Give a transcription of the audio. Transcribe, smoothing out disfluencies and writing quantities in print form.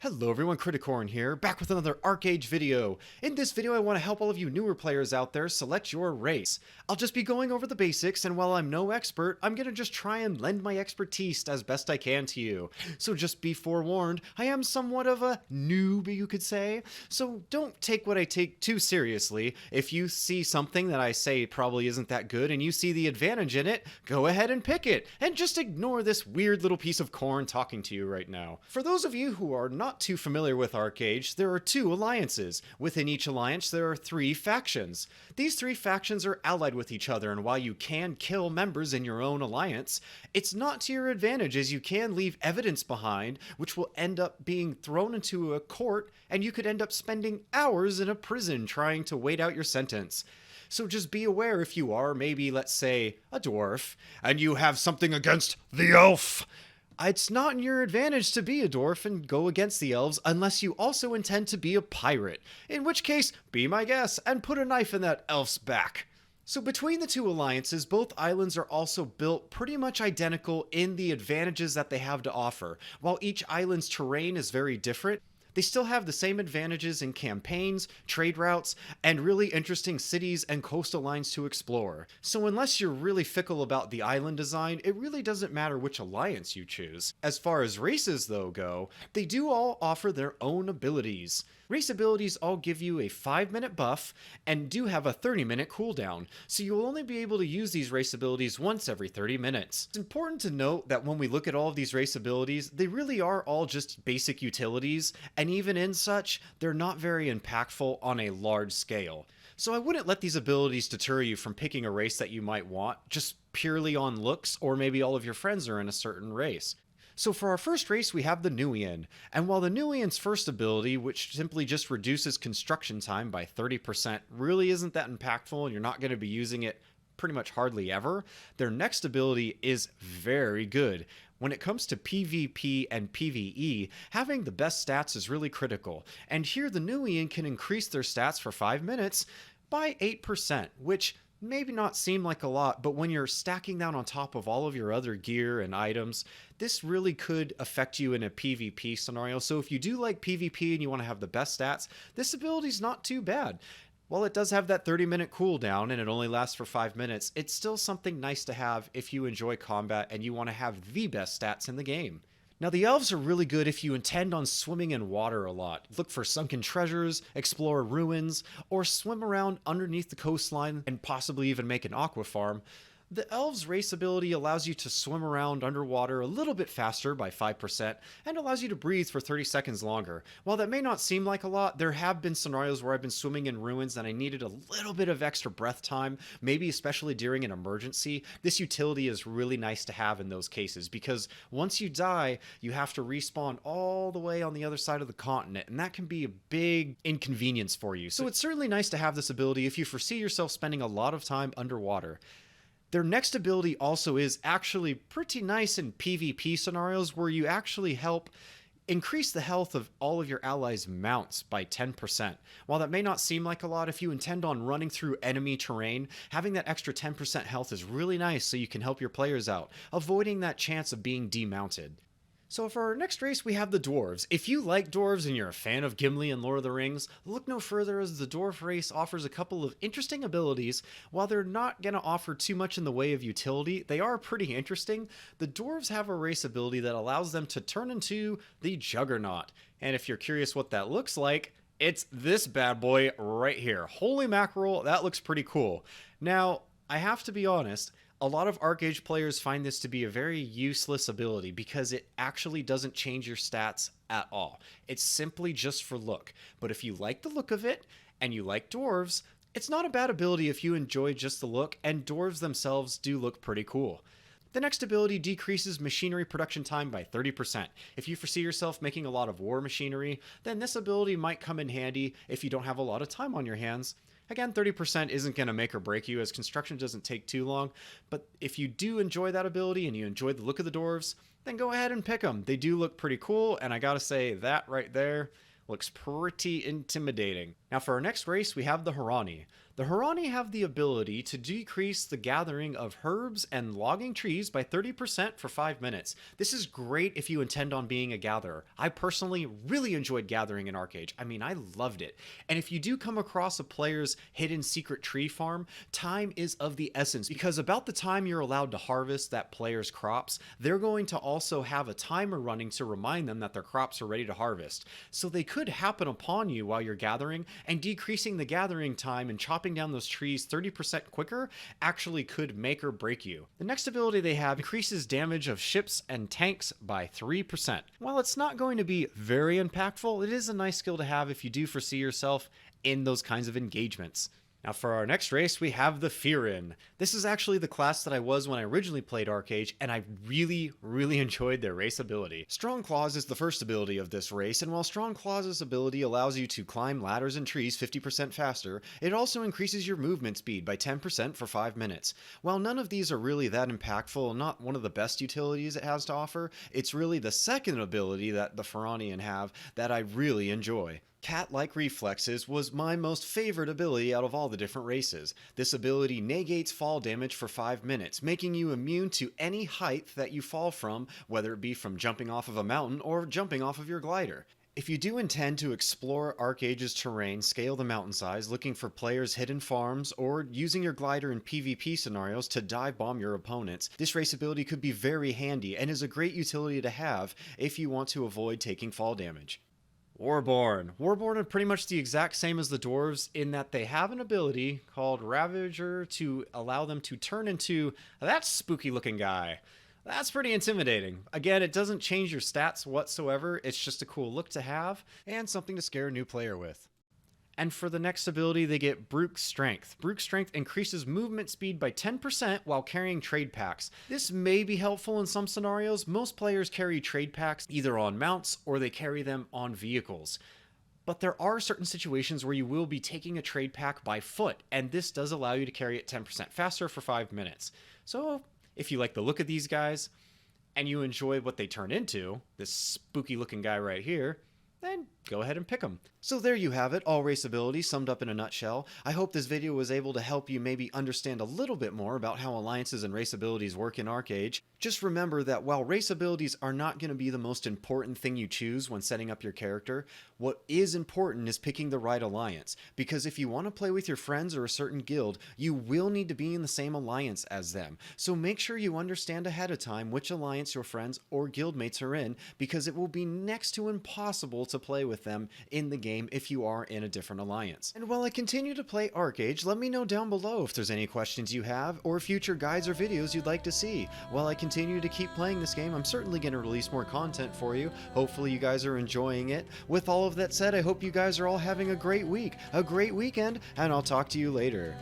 Hello everyone, Criticorn here, back with another ArcheAge video. In this video I want to help all of you newer players out there select your race. I'll just be going over the basics, and while I'm no expert, I'm gonna just try and lend my expertise as best I can to you. So just be forewarned, I am somewhat of a noob, you could say, so don't take what I take too seriously. If you see something that I say probably isn't that good and you see the advantage in it, go ahead and pick it, and just ignore this weird little piece of corn talking to you right now. For those of you who are not too familiar with ArcheAge, there are two alliances. Within each alliance, there are three factions. These three factions are allied with each other, and while you can kill members in your own alliance, it's not to your advantage, as you can leave evidence behind, which will end up being thrown into a court, and you could end up spending hours in a prison trying to wait out your sentence. So just be aware if you are maybe, let's say, a dwarf, and you have something against the elf. It's not in your advantage to be a dwarf and go against the elves unless you also intend to be a pirate, in which case, be my guest and put a knife in that elf's back. So between the two alliances, both islands are also built pretty much identical in the advantages that they have to offer. While each island's terrain is very different, they still have the same advantages in campaigns, trade routes, and really interesting cities and coastal lines to explore. So unless you're really fickle about the island design, it really doesn't matter which alliance you choose. As far as races though go, they do all offer their own abilities. Race abilities all give you a 5-minute buff and do have a 30-minute cooldown, so you'll only be able to use these race abilities once every 30 minutes. It's important to note that when we look at all of these race abilities, they really are all just basic utilities, and even in such, they're not very impactful on a large scale. So I wouldn't let these abilities deter you from picking a race that you might want, just purely on looks, or maybe all of your friends are in a certain race. So for our first race, we have the Nuian, and while the Nuian's first ability, which simply just reduces construction time by 30%, really isn't that impactful and you're not going to be using it pretty much hardly ever, their next ability is very good. When it comes to PvP and PvE, having the best stats is really critical, and here the Nuian can increase their stats for 5 minutes by 8%, which maybe not seem like a lot, but when you're stacking that on top of all of your other gear and items, this really could affect you in a PvP scenario. So if you do like PvP and you want to have the best stats, this ability's not too bad. While it does have that 30-minute cooldown and it only lasts for 5 minutes, it's still something nice to have if you enjoy combat and you want to have the best stats in the game. Now the elves are really good if you intend on swimming in water a lot. Look for sunken treasures, explore ruins, or swim around underneath the coastline and possibly even make an aqua farm. The elves' race ability allows you to swim around underwater a little bit faster by 5% and allows you to breathe for 30 seconds longer. While that may not seem like a lot, there have been scenarios where I've been swimming in ruins and I needed a little bit of extra breath time, maybe especially during an emergency. This utility is really nice to have in those cases because once you die, you have to respawn all the way on the other side of the continent, and that can be a big inconvenience for you. So it's certainly nice to have this ability if you foresee yourself spending a lot of time underwater. Their next ability also is actually pretty nice in PvP scenarios where you actually help increase the health of all of your allies' mounts by 10%. While that may not seem like a lot, if you intend on running through enemy terrain, having that extra 10% health is really nice so you can help your players out, avoiding that chance of being demounted. So for our next race, we have the Dwarves. If you like Dwarves and you're a fan of Gimli and Lord of the Rings, look no further as the Dwarf race offers a couple of interesting abilities. While they're not going to offer too much in the way of utility, they are pretty interesting. The Dwarves have a race ability that allows them to turn into the Juggernaut. And if you're curious what that looks like, it's this bad boy right here. Holy mackerel, that looks pretty cool. Now, I have to be honest, a lot of ArcheAge players find this to be a very useless ability because it actually doesn't change your stats at all. It's simply just for look. But if you like the look of it and you like dwarves, it's not a bad ability if you enjoy just the look, and dwarves themselves do look pretty cool. The next ability decreases machinery production time by 30%. If you foresee yourself making a lot of war machinery, then this ability might come in handy if you don't have a lot of time on your hands. Again, 30% isn't going to make or break you as construction doesn't take too long, but if you do enjoy that ability and you enjoy the look of the dwarves, then go ahead and pick them. They do look pretty cool, and I gotta say, that right there looks pretty intimidating. Now for our next race, we have the Hourani. The Hourani have the ability to decrease the gathering of herbs and logging trees by 30% for 5 minutes. This is great if you intend on being a gatherer. I personally really enjoyed gathering in ArcheAge. I mean, I loved it. And if you do come across a player's hidden secret tree farm, time is of the essence, because about the time you're allowed to harvest that player's crops, they're going to also have a timer running to remind them that their crops are ready to harvest. So they could happen upon you while you're gathering, and decreasing the gathering time and chopping down those trees 30% quicker actually could make or break you. The next ability they have increases damage of ships and tanks by 3%. While it's not going to be very impactful, it is a nice skill to have if you do foresee yourself in those kinds of engagements. Now for our next race, we have the Fearin. This is actually the class that I was when I originally played ArcheAge, and I really enjoyed their race ability. Strong Claws is the first ability of this race, and while Strong Claws' ability allows you to climb ladders and trees 50% faster, it also increases your movement speed by 10% for 5 minutes. While none of these are really that impactful, not one of the best utilities it has to offer, it's really the second ability that the Fearin have that I really enjoy. Cat-like reflexes was my most favorite ability out of all the different races. This ability negates fall damage for 5 minutes, making you immune to any height that you fall from, whether it be from jumping off of a mountain or jumping off of your glider. If you do intend to explore ArcheAge's terrain, scale the mountain size, looking for players' hidden farms, or using your glider in PvP scenarios to dive bomb your opponents, this race ability could be very handy and is a great utility to have if you want to avoid taking fall damage. Warborn. Warborn are pretty much the exact same as the Dwarves in that they have an ability called Ravager to allow them to turn into that spooky looking guy. That's pretty intimidating. Again, it doesn't change your stats whatsoever, it's just a cool look to have and something to scare a new player with. And for the next ability, they get Brute Strength. Brute Strength increases movement speed by 10% while carrying trade packs. This may be helpful in some scenarios. Most players carry trade packs either on mounts or they carry them on vehicles. But there are certain situations where you will be taking a trade pack by foot, and this does allow you to carry it 10% faster for 5 minutes. So if you like the look of these guys and you enjoy what they turn into, this spooky looking guy right here, then go ahead and pick them. So there you have it, all race abilities summed up in a nutshell. I hope this video was able to help you maybe understand a little bit more about how alliances and race abilities work in ArcheAge. Just remember that while race abilities are not going to be the most important thing you choose when setting up your character, what is important is picking the right alliance, because if you want to play with your friends or a certain guild, you will need to be in the same alliance as them. So make sure you understand ahead of time which alliance your friends or guildmates are in, because it will be next to impossible to play with them in the game if you are in a different alliance. And while I continue to play ArcheAge, let me know down below if there's any questions you have or future guides or videos you'd like to see. While I continue to keep playing this game, I'm certainly going to release more content for you. Hopefully you guys are enjoying it. With all of that said, I hope you guys are all having a great week, a great weekend, and I'll talk to you later.